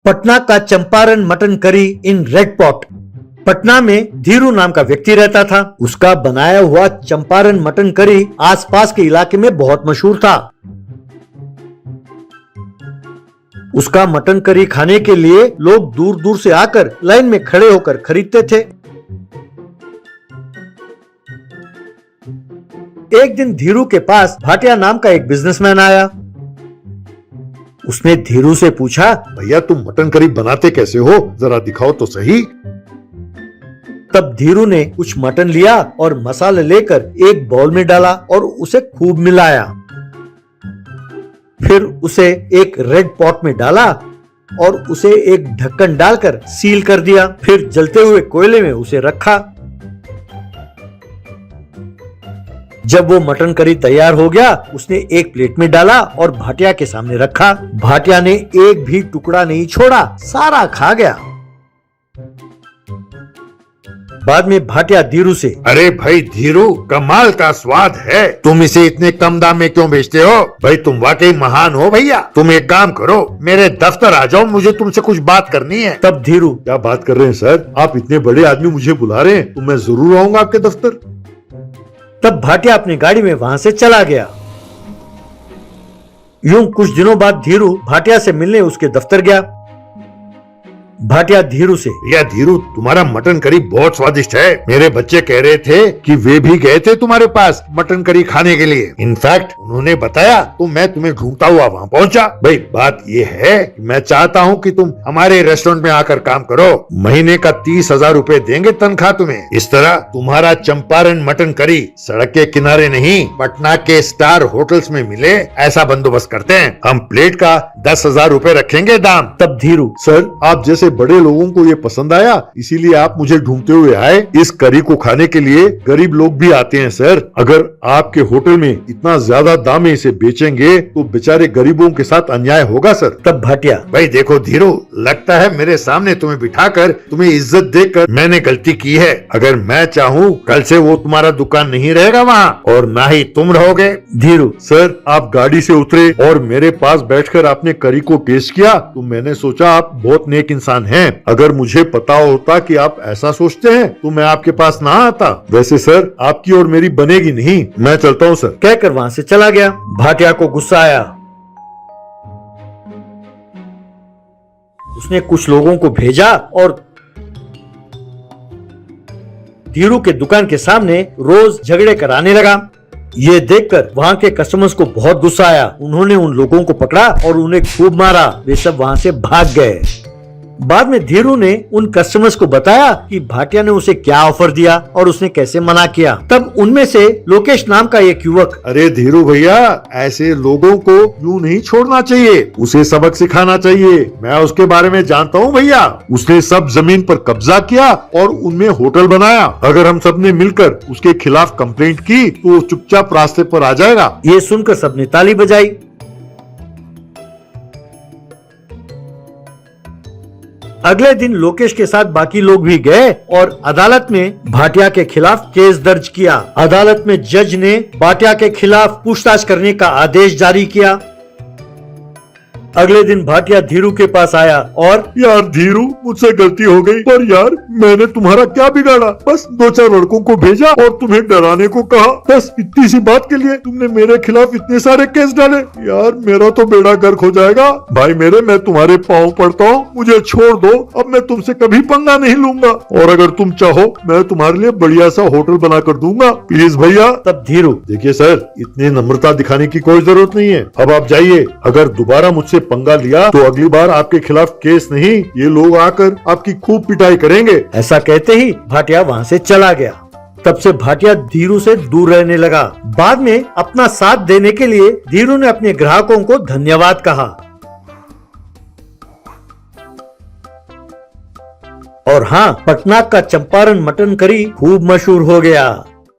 पटना का Champaran mutton curry in red pot. Patna में धीरू नाम का व्यक्ति रहता था। उसका बनाया हुआ चंपारण मटन करी आसपास के इलाके में बहुत मशहूर था। उसका मटन करी खाने के लिए लोग दूर दूर से आकर लाइन में खड़े होकर खरीदते थे। एक दिन धीरू के पास भाटिया नाम का एक बिजनेसमैन आया। उसने धीरू से पूछा, भैया तुम मटन करी बनाते कैसे हो, जरा दिखाओ तो सही। तब धीरू ने कुछ मटन लिया और मसाले लेकर एक बाउल में डाला और उसे खूब मिलाया। फिर उसे एक रेड पॉट में डाला और उसे एक ढक्कन डालकर सील कर दिया। फिर जलते हुए कोयले में उसे रखा। जब वो मटन करी तैयार हो गया, उसने एक प्लेट में डाला और भाटिया के सामने रखा। भाटिया ने एक भी टुकड़ा नहीं छोड़ा, सारा खा गया। बाद में भाटिया धीरू से, अरे भाई धीरू, कमाल का स्वाद है, तुम इसे इतने कम दाम में क्यों बेचते हो? भाई तुम वाकई महान हो भैया। तुम एक काम करो, मेरे दफ्तर आ जाओ, मुझे तुमसे कुछ बात करनी है। तब धीरू, क्या बात कर रहे हैं सर, आप इतने बड़े आदमी मुझे बुला रहे हैं तो मैं जरूर आऊंगा आपके दफ्तर। तब भाटिया अपनी गाड़ी में वहां से चला गया। यूं कुछ दिनों बाद धीरू भाटिया से मिलने उसके दफ्तर गया। भाटिया धीरू से, भैया धीरू, तुम्हारा मटन करी बहुत स्वादिष्ट है। मेरे बच्चे कह रहे थे कि वे भी गए थे तुम्हारे पास मटन करी खाने के लिए। इनफैक्ट उन्होंने बताया तो मैं तुम्हें ढूंढता हुआ वहाँ पहुँचा। भाई बात ये है कि मैं चाहता हूँ कि तुम हमारे रेस्टोरेंट में आकर काम करो। महीने का 30,000 रूपए देंगे तनख्वाह तुम्हें। इस तरह तुम्हारा चंपारण मटन करी सड़क के किनारे नहीं, पटना के स्टार होटल्स में मिले, ऐसा बंदोबस्त करते हैं। हम प्लेट का 10,000 रूपए रखेंगे दाम। तब धीरू, सर आप जैसे बड़े लोगों को ये पसंद आया, इसीलिए आप मुझे ढूंढते हुए आए। इस करी को खाने के लिए गरीब लोग भी आते हैं सर। अगर आपके होटल में इतना ज्यादा दाम में इसे बेचेंगे तो बेचारे गरीबों के साथ अन्याय होगा सर। तब भाटिया, भाई देखो धीरू, लगता है मेरे सामने तुम्हें बिठाकर तुम्हें इज्जत देकर मैंने गलती की है। अगर मैं चाहूँ कल से वो तुम्हारा दुकान नहीं रहेगा वहाँ और ना ही तुम रहोगे। धीरू, सर आप गाड़ी से उतरे और मेरे पास बैठकर आपने करी को टेस्ट किया तो मैंने सोचा आप बहुत नेक इंसान हैं। अगर मुझे पता होता कि आप ऐसा सोचते हैं तो मैं आपके पास ना आता। वैसे सर आपकी और मेरी बनेगी नहीं, मैं चलता हूँ सर। कहकर वहां से चला गया। भाटिया को गुस्सा आया। उसने कुछ लोगों को भेजा और धीरू के दुकान के सामने रोज झगड़े कराने लगा। ये देखकर वहां के कस्टमर्स को बहुत गुस्सा आया। उन्होंने उन लोगों को पकड़ा और उन्हें खूब मारा। वे सब वहां से भाग गए। बाद में धीरू ने उन कस्टमर्स को बताया कि भाटिया ने उसे क्या ऑफर दिया और उसने कैसे मना किया। तब उनमें से लोकेश नाम का एक युवक, अरे धीरू भैया, ऐसे लोगों को यूं नहीं छोड़ना चाहिए, उसे सबक सिखाना चाहिए। मैं उसके बारे में जानता हूँ भैया। उसने सब जमीन पर कब्जा किया और उनमें होटल बनाया। अगर हम सबने मिलकर उसके खिलाफ कंप्लेंट की तो चुपचाप रास्ते पर आ जाएगा। ये सुनकर सबने ताली बजाई। अगले दिन लोकेश के साथ बाकी लोग भी गए और अदालत में भाटिया के खिलाफ केस दर्ज किया। अदालत में जज ने भाटिया के खिलाफ पूछताछ करने का आदेश जारी किया। अगले दिन भाटिया धीरू के पास आया और, यार धीरू, मुझसे गलती हो गई, पर यार मैंने तुम्हारा क्या बिगाड़ा? बस 2-4 लड़कों को भेजा और तुम्हें डराने को कहा। बस इतनी सी बात के लिए तुमने मेरे खिलाफ इतने सारे केस डाले। यार मेरा तो बेड़ा गर्क हो जाएगा। भाई मेरे, मैं तुम्हारे पाँव पड़ता हूँ, मुझे छोड़ दो। अब मैं तुमसे कभी पंगा नहीं लूंगा और अगर तुम चाहो मैं तुम्हारे लिए बढ़िया सा होटल बना कर दूंगा, प्लीज भैया। तब धीरू, देखिए सर, इतनी नम्रता दिखाने की कोई जरूरत नहीं है। अब आप जाइए। अगर दोबारा मुझसे पंगा लिया तो अगली बार आपके खिलाफ केस नहीं, ये लोग आकर आपकी खूब पिटाई करेंगे। ऐसा कहते ही भाटिया वहां से चला गया। तब से भाटिया धीरू से दूर रहने लगा। बाद में अपना साथ देने के लिए धीरू ने अपने ग्राहकों को धन्यवाद कहा। और हाँ, पटना का चंपारण मटन करी खूब मशहूर हो गया।